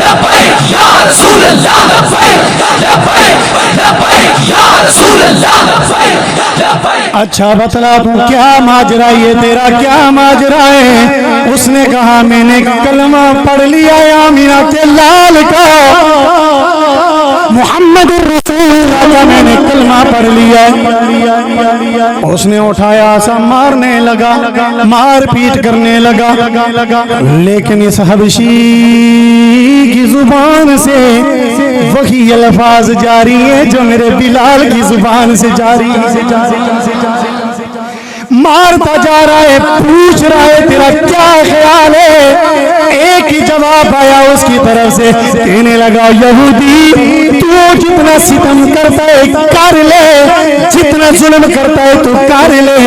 لبیک یا رسول اللہ لبیک لبیک لبیک یا رسول اللہ لبیک لبیک. اچھا بتلا تو کیا ماجرا یہ تیرا کیا ماجرا ہے؟ اس نے کہا میں نے کلمہ پڑھ لیا آمینہ کے لال کا محمد رسول اللہ کا میں نے کلمہ پڑھ لیا. اس نے اٹھایا سا مارنے لگا مار پیٹ کرنے لگا لیکن اس حبشی کی زبان سے وہی الفاظ جاری ہیں جو میرے بلال کی زبان سے جاری مارتا جا رہا ہے پوچھ رہا ہے تیرا کیا خیال ہے؟ ایک ہی جواب آیا اس کی طرف سے کہنے لگا یہودی تو جتنا ستم کرتا ہے کر لے جتنا ظلم کرتا ہے تو کر لے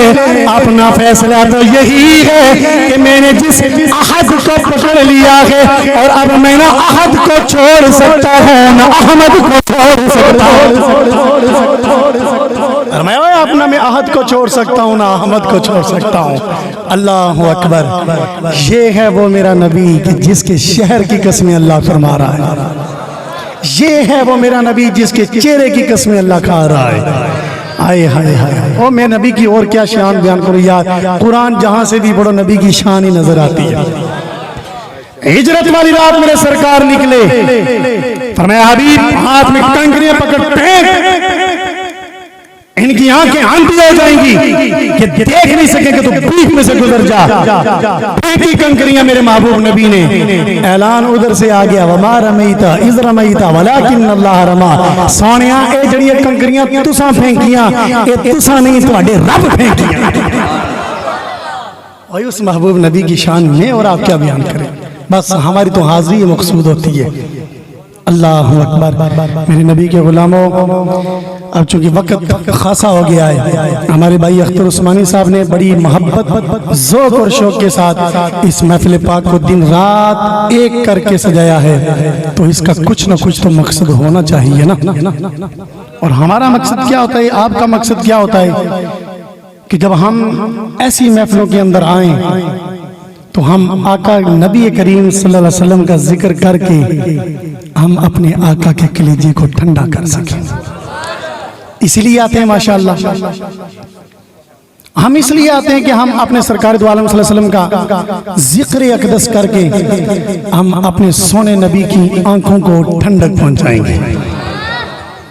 اپنا فیصلہ تو یہی ہے کہ میں نے جس عہد کو پکڑ لیا ہے اور اب میں نہ عہد کو چھوڑ سکتا ہوں نہ احمد کو چھوڑ سکتا ہوں. میں اپنا میں عہد کو چھوڑ سکتا ہوں نہ احمد کو چھوڑ سکتا ہوں. اللہ اکبر. یہ ہے وہ میرا نبی کہ جس کے شہر کی قسمیں اللہ فرما رہا ہے. یہ ہے وہ میرا نبی جس کے چہرے کی قسمیں اللہ کھا رہا ہے. آئے ہائے ہائے او میں نبی کی اور کیا شان بیان کروں یار. قرآن جہاں سے بھی بڑو نبی کی شان ہی نظر آتی ہے. ہجرت والی رات میرے سرکار نکلے فرمایا حبیب ہاتھ میں کنکریاں پکڑ پھینک ان کی آنکھیں آندھی ہو جائیں گی کہ دیکھ نہیں سکیں کہ تو بیچ میں سے گزر جا. پھینکی کنکریاں میرے محبوب نبی نے. اعلان ادھر سے آ گیا وما رمیتا اذ رمیتا ولکن اللہ رما. سونیاں اے جڑیاں کنکریاں تساں پھینکیاں اے تساں نہیں تواڈے رب پھینکیاں. اور اس محبوب نبی کی شان میں اور آپ کیا بیان کریں. بس ہماری تو حاضری مقصود ہوتی ہے. اللہ اکبر. میرے نبی کے غلاموں اب چونکہ وقت خاصا ہو گیا ہے ہمارے بھائی اختر عثمانی صاحب نے بڑی محبت ذوق اور شوق کے ساتھ اس محفل پاک کو دن رات ایک کر کے سجایا ہے تو اس کا کچھ نہ کچھ تو مقصد ہونا چاہیے نا. اور ہمارا مقصد کیا ہوتا ہے آپ کا مقصد کیا ہوتا ہے کہ جب ہم ایسی محفلوں کے اندر آئیں تو ہم آقا نبی کریم صلی اللہ علیہ وسلم کا ذکر کر کے ہم اپنے آقا کے کلیجے کو ٹھنڈا کر سکیں. اسی لیے آتے ہیں ماشاءاللہ. ہم اس لیے آتے ہیں کہ ہم اپنے سرکار دو عالم صلی اللہ علیہ وسلم کا ذکر اقدس کر کے ہم اپنے سونے نبی کی آنکھوں کو ٹھنڈک پہنچائیں گے.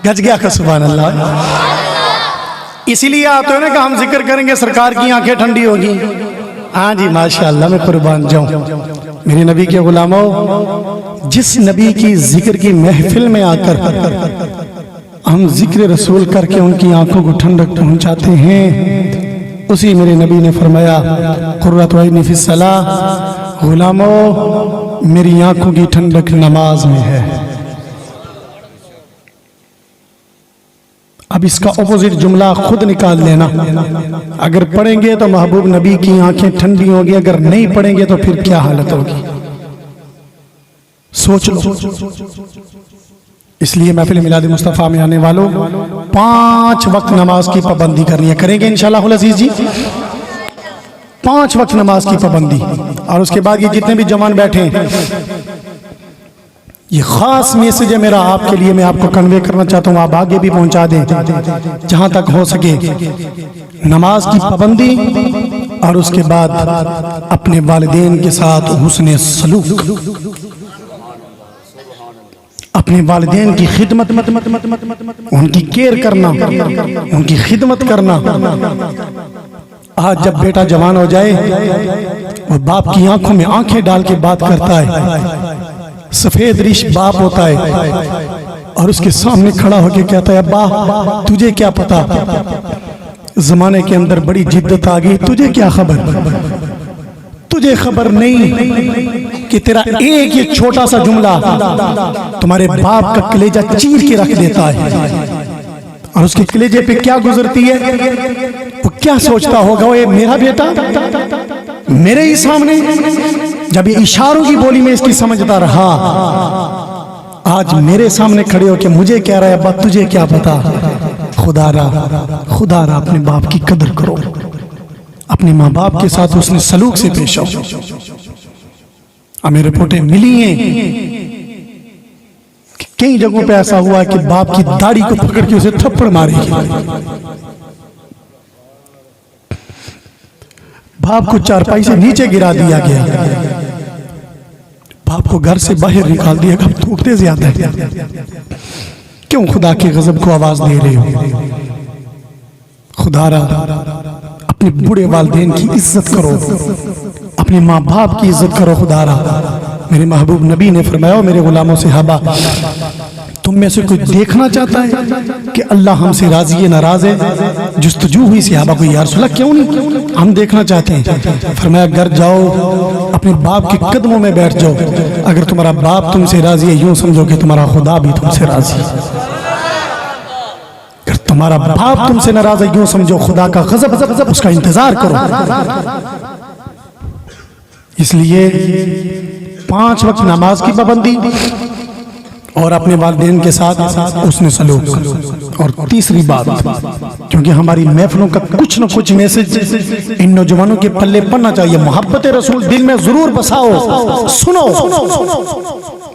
گج گیا کہ سبحان اللہ. اسی لیے آتے ہیں نا کہ ہم ذکر کریں گے سرکار کی آنکھیں ٹھنڈی ہوگی. ہاں جی ماشاءاللہ میں قربان جاؤں. میرے نبی کے غلاموں جس نبی کی ذکر کی محفل میں آ کر ہم ذکر رسول کر کے ان کی آنکھوں کو ٹھنڈک پہنچاتے ہیں اسی میرے نبی نے فرمایا قرۃ عینی فی الصلاۃ. غلاموں میری آنکھوں کی ٹھنڈک نماز میں ہے. اب اس کا اپوزٹ جملہ خود نکال لینا. اگر پڑھیں گے تو محبوب نبی کی آنکھیں ٹھنڈی ہوں گی اگر نہیں پڑھیں گے تو پھر کیا حالت ہوگی سوچ لو. اس لیے محفل میلاد مصطفیٰ میں آنے والوں 5 وقت نماز کی پابندی کرنی ہے. کریں گے انشاءاللہ العزیز جی 5 وقت نماز کی پابندی. اور اس کے بعد یہ جتنے بھی جوان بیٹھے ہیں یہ خاص میسج ہے میرا آپ کے لیے. میں آپ کو کنوے کرنا چاہتا ہوں آپ آگے بھی پہنچا دیں جہاں تک ہو سکے. نماز کی پابندی اور اس کے بعد اپنے والدین کے ساتھ حسن سلوک. اپنے والدین کی خدمت ان کی کیئر کرنا ان کی خدمت کرنا. آج جب بیٹا جوان ہو جائے وہ باپ کی آنکھوں میں آنکھیں ڈال کے بات کرتا ہے. سفید ریش باپ ہوتا ہے اور اس کے سامنے کھڑا ہو کے کہتا ہے ابا تجھے کیا پتا زمانے کے اندر بڑی جدت آ گئی تجھے کیا خبر. تجھے خبر نہیں کہ تیرا ایک یہ چھوٹا سا جملہ تمہارے باپ کا کلیجہ چیر کے رکھ دیتا ہے. اور اس کے کلیجے پہ کیا گزرتی ہے وہ کیا سوچتا ہوگا وہ میرا بیٹا میرے ہی سامنے. جب یہ اشاروں کی بولی میں اس کی سمجھتا رہا آج میرے سامنے کھڑے ہو کہ مجھے کہہ رہا ہے ابا تجھے کیا پتا. خدا را اپنے باپ کی قدر کرو. اپنے ماں باپ کے ساتھ اس نے سلوک سے پیش آؤ. ہمیں رپورٹیں ملی ہیں کئی جگہوں پہ ایسا ہوا کہ باپ کی داڑھی کو پکڑ کے اسے تھپڑ ماری، باپ کو چارپائی سے نیچے گرا دیا گیا، باپ کو گھر سے باہر نکال دیا کہ تھوکتے زیادہ ہے، کیوں خدا کے غضب کو آواز دے رہے ہو؟ خدا را اپنے بوڑھے والدین کی عزت کرو، اپنے ماں باپ کی عزت کرو۔ خدا را میرے محبوب نبی نے فرمایا، میرے غلاموں صحابہ، تم میں سے کوئی دیکھنا چاہتا ہے کہ اللہ ہم سے راضی ہے ناراض ہے؟ جستجو ہوئی صحابہ کو، یا رسول اللہ کیوں نہیں، ہم دیکھنا چاہتے ہیں۔ فرمایا گھر جاؤ اپنے باپ کے قدموں میں بیٹھ جاؤ، اگر تمہارا باپ تم سے راضی ہے یوں سمجھو کہ تمہارا خدا بھی تم سے راضی ہے، اگر تمہارا باپ تم سے ناراض ہے یوں سمجھو خدا کا غضب، اس کا انتظار کرو۔ اس لیے 5 وقت نماز کی پابندی اور اپنے والدین کے ساتھ حسن سلوک، اور تیسری بات، کیونکہ ہماری محفلوں کا کچھ نہ کچھ میسج ان نوجوانوں کے پلے پڑنا چاہیے، محبت رسول دل میں ضرور بساؤ، سنو،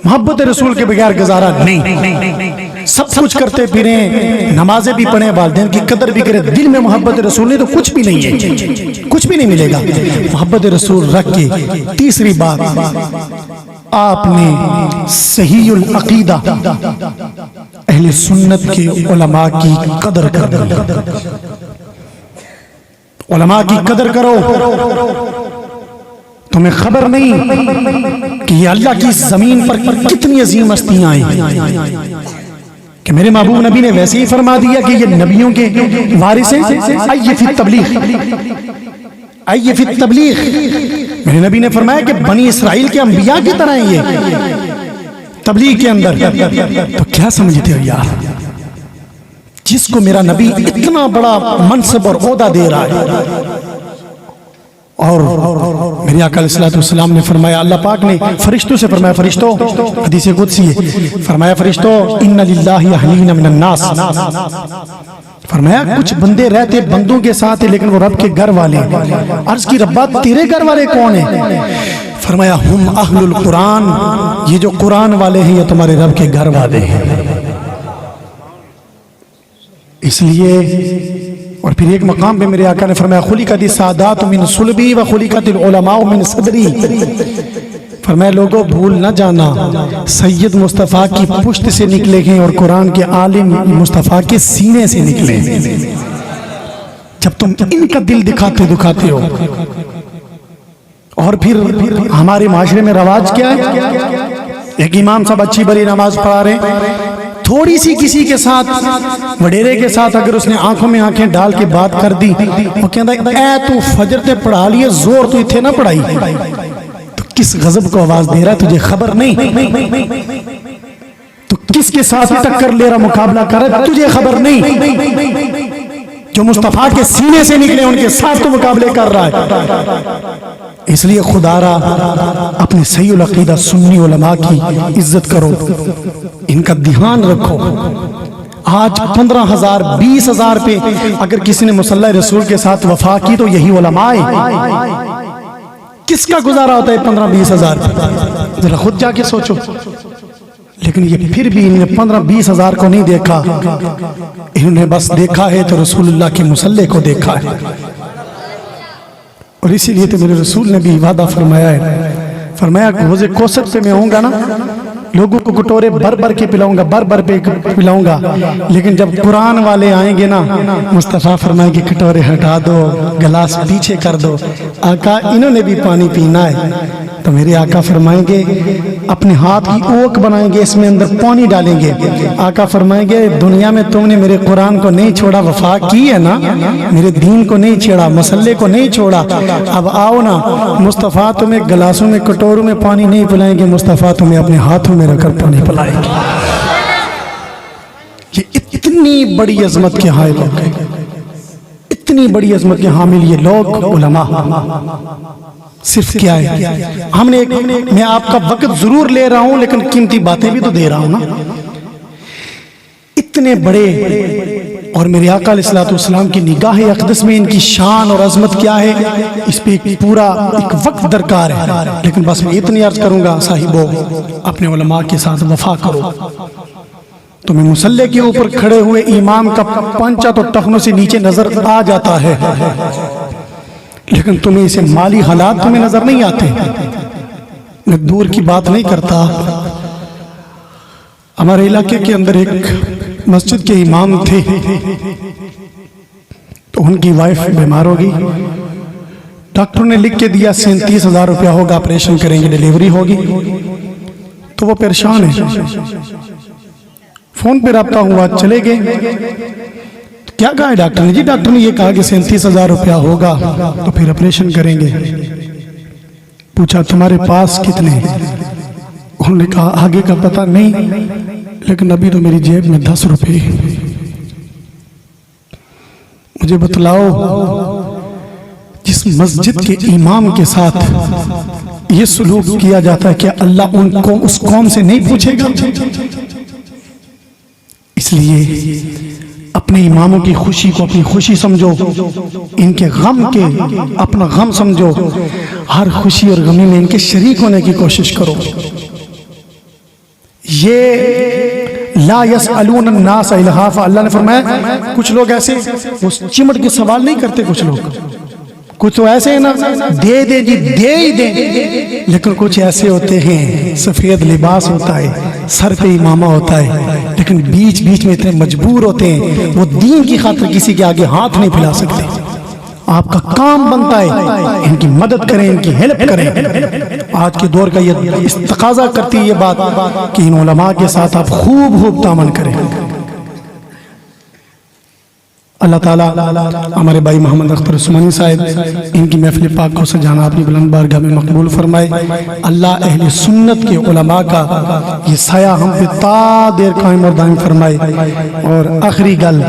محبت رسول کے بغیر گزارا نہیں۔ سب کچھ کرتے پھریں، نمازیں بھی پڑھیں، والدین کی قدر بھی کریں، دل میں محبت رسول نہیں تو کچھ بھی نہیں ہے، کچھ بھی نہیں ملے گا۔ محبت رسول رکھ کے تیسری بات، آپ نے صحیح العقیدہ اہل سنت کے علماء کی قدر کرنی، علماء کی قدر کرو۔ تمہیں خبر نہیں کہ یہ اللہ کی زمین پر کتنی عظیم ہستیاں ہیں، کہ میرے محبوب نبی نے ویسے ہی فرما دیا کہ یہ نبیوں کے وارث ہیں، آئیے فی التبلیغ، آئیے فی التبلیغ۔ میرے نبی نے فرمایا کہ بنی اسرائیل کے انبیاء کی طرح ہیں یہ تبلیغ کے اندر۔ تو کیا سمجھتے ہو یار، جس کو میرا نبی اتنا بڑا منصب اور عہدہ دے رہا ہے، اور میرے آقا علیہ السلام نے فرمایا، اللہ پاک نے فرشتوں سے فرمایا، فرشتوں، حدیث قدسی ہے، فرمایا فرشتوں ان للہ اہلین من الناس، فرمایا کچھ بندے رہتے بندوں کے ساتھ ہیں لیکن وہ رب کے گھر والے ہیں۔ عرض کی ربا تیرے گھر والے کون ہیں؟ فرمایا ہم اہل القرآن، یہ جو قرآن والے ہیں یہ تمہارے رب کے گھر والے ہیں۔ اس لیے، اور پھر ایک مقام پہ میرے آقا نے فرمایا خلقت السادات من صلبی و خلقت العلماء من صدری، فرمایا لوگوں بھول نہ جانا سید مصطفیٰ کی پشت سے نکلے ہیں اور قرآن کے عالم مصطفیٰ کے سینے سے نکلے ہیں۔ جب تم ان کا دل دکھاتے ہو، اور پھر ہمارے معاشرے میں رواج کیا ہے، ایک امام صاحب اچھی بڑی نماز پڑھا رہے ہیں، تھوڑی سی کسی کے ساتھ وڈیرے کے ساتھ اگر اس نے آنکھوں میں آنکھیں ڈال کے بات کر دی، وہ کہتا ہے اے تو فجر تے پڑھا لیے، زور تو اتھے نہ پڑھائی، تو کس غضب کو آواز دے رہا ہے تجھے خبر نہیں؟ تو کس کے ساتھ ٹکر لے رہا، مقابلہ کر رہا ہے تجھے خبر نہیں؟ جو مصطفیٰ کے سینے سے نکلے ان کے ساتھ تو مقابلے کر رہا ہے۔ اس لیے خدا را اپنے صحیح العقیدہ سنی علماء کی عزت کرو، ان کا دھیان رکھو۔ آج 15,000 20,000 پہ اگر کسی نے مصلی رسول کے ساتھ وفا کی تو یہی علماء ہیں۔ کس کا گزارا ہوتا ہے 15-20,000 پہ؟ ذرا خود جا کے سوچو۔ لیکن یہ پھر بھی انہوں نے 15-20,000 کو نہیں دیکھا، انہوں نے بس دیکھا ہے تو رسول اللہ کے مصلی کو دیکھا ہے۔ اور اسی لیے تو میرے رسول نے بھی وعدہ فرمایا ہے، فرمایا حوض کوثر پہ میں ہوں گا نا، لوگوں کو کٹورے بھر بھر کے پلاؤں گا، بھر بھر پہ پلاؤں گا، لیکن جب قرآن والے آئیں گے نا، مصطفیٰ فرمائے کہ کٹورے ہٹا دو، گلاس پیچھے کر دو، آقا انہوں نے بھی پانی پینا ہے، تو میرے آقا فرمائیں گے اپنے ہاتھ کی اوک بنائیں گے، اس میں اندر پانی ڈالیں گے، آقا فرمائیں گے دنیا میں تم نے میرے قرآن کو نہیں چھوڑا، وفا کی ہے نا، میرے دین کو نہیں چھوڑا، مسئلے کو نہیں چھوڑا، اب آؤ نا، مصطفیٰ تمہیں گلاسوں میں کٹوروں میں پانی نہیں پلائیں گے، مصطفیٰ تمہیں اپنے ہاتھوں میں رکھ کر پانی پلائیں گے۔ یہ اتنی بڑی عظمت کے حامل لوگ ہیں، اتنی بڑی عظمت کے حامل یہ لوگ علماء۔ صرف کیا ہے، ہم نے میں آپ کا وقت ضرور لے رہا ہوں لیکن قیمتی باتیں بھی تو دے رہا ہوں نا۔ اتنے بڑے، اور میرے آقا علیہ السلام کی نگاہ اقدس میں ان کی شان اور عظمت کیا ہے، اس پہ پورا ایک وقت درکار ہے، لیکن بس میں اتنی عرض کروں گا صاحبو، اپنے علماء کے ساتھ وفا کرو، تمہیں مصلی کے اوپر کھڑے ہوئے امام کا پنچہ تو ٹخنوں سے نیچے نظر آ جاتا ہے، لیکن تمہیں اسے مالی حالات تمہیں نظر نہیں آتے۔ میں دور کی بات نہیں کرتا، ہمارے علاقے کے اندر ایک مسجد کے امام تھے، تو ان کی وائف بیمار ہوگی، ڈاکٹر نے لکھ کے دیا 37,000 روپیہ ہوگا، آپریشن کریں گے، ڈیلیوری ہوگی۔ تو وہ پریشان ہے، فون پہ رابطہ ہوا، چلے گئے، کیا کہا ہے ڈاکٹر نے؟ جی ڈاکٹر نے یہ کہا کہ 37,000 روپیہ ہوگا تو پھر آپریشن کریں گے۔ پوچھا تمہارے پاس کتنے؟ انہوں نے کہا آگے کا پتہ نہیں، لیکن ابھی تو میری جیب میں 10 روپے۔ مجھے بتلاؤ، جس مسجد کے امام کے ساتھ یہ سلوک کیا جاتا ہے، کیا اللہ ان کو اس قوم سے نہیں پوچھے گا؟ اس لیے اپنے اماموں کی خوشی کو اپنی خوشی سمجھو، ان کے غم کے اپنا غم سمجھو، ہر خوشی اور غمی میں ان کے شریک ہونے کی کوشش کرو۔ یہ لا یسألون الناس الہافا، اللہ نے فرمایا کچھ لوگ ایسے وہ چمٹ کے سوال نہیں کرتے، کچھ تو ایسے ہیں نا دے دیں جی دے ہی دیں، لیکن کچھ ایسے ہوتے ہیں سفید لباس ہوتا ہے، سر پہ امامہ ہوتا ہے، لیکن بیچ بیچ میں اتنے مجبور ہوتے ہیں وہ دین کی خاطر کسی کے آگے ہاتھ نہیں پھیلا سکتے۔ آپ کا کام بنتا ہے ان کی مدد کریں، ان کی ہیلپ کریں۔ آج کے دور کا یہ تقاضا کرتی ہے یہ بات کہ ان علماء کے ساتھ آپ خوب تعامل کریں۔ اللہ تعالیٰ ہمارے بھائی محمد اختر عثمانی صاحب ان کی محفل پاک کو سجانا اپنی بلند بارگاہ میں مقبول فرمائے۔ اللہ اہل سنت کے علماء کا یہ سایہ ہم پہ تا دیر قائم اور دائم فرمائے۔ اور آخری گل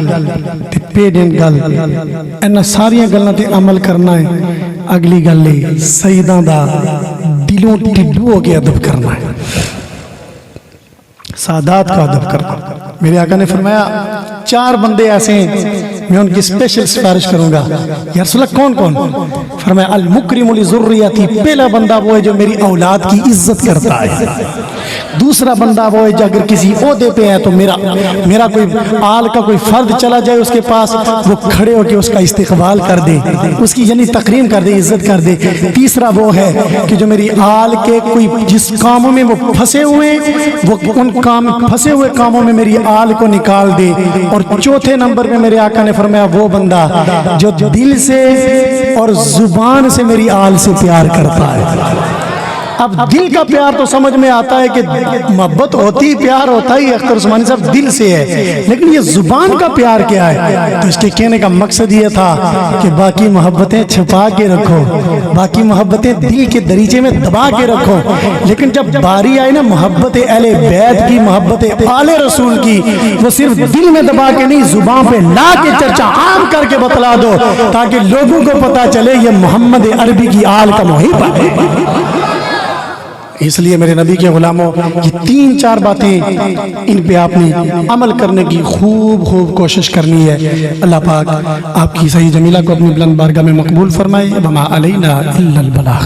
تے پیڈن گل اینا ساریاں گلنا تے عمل کرنا ہے، اگلی گل لے سیداں دا دلوں ٹڈو ہو کے ادب کرنا ہے، سادات کا ادب کرنا۔ میرے آقا نے فرمایا 4 بندے ایسے ہیں میں ان کی اسپیشل سفارش کروں گا۔ یا رسول اللہ کون؟ فرمایا المکرم لذریتی، پہلا بندہ وہ ہے جو میری اولاد کی عزت کرتا ہے، دوسرا بندہ وہ ہے جو اگر کسی عہدے پہ ہے تو میرا کوئی آل کا کوئی فرد چلا جائے اس کے پاس، وہ کھڑے ہو کے اس کا استقبال کر دے، اس کی یعنی تکریم کر دے، عزت کر دے۔ تیسرا وہ ہے کہ جو میری آل کے کوئی جس کاموں میں وہ پھنسے ہوئے وہ ان پھنسے ہوئے کاموں میں میری آل کو نکال دے۔ اور چوتھے نمبر میں میرے آقا نے فرمایا وہ بندہ جو دل سے اور زبان سے میری آل سے پیار کرتا ہے۔ اب دل کا پیار تو سمجھ میں آتا ہے کہ محبت ہوتی، پیار ہوتا ہی اختر عثمانی صاحب دل سے ہے، لیکن یہ زبان کا پیار کیا ہے؟ تو اس کے کہنے کا مقصد یہ تھا کہ باقی محبتیں چھپا کے رکھو، باقی محبتیں دل کے دریچے میں دبا کے رکھو، لیکن جب باری آئی نا محبت اہل بیت کی، محبت آل رسول کی، وہ صرف دل میں دبا کے نہیں، زبان پہ لا کے چرچا عام کر کے بتلا دو تاکہ لوگوں کو پتا چلے یہ محمد عربی کی آل کا محب ہے۔ اس لیے میرے نبی کے غلاموں یہ 3-4 باتیں ان پہ آپ نے عمل کرنے کی خوب کوشش کرنی ہے۔ اللہ پاک آپ کی صحیح جمیلہ کو اپنی بلند بارگاہ میں مقبول فرمائے۔ وما علینا الا البلاغ۔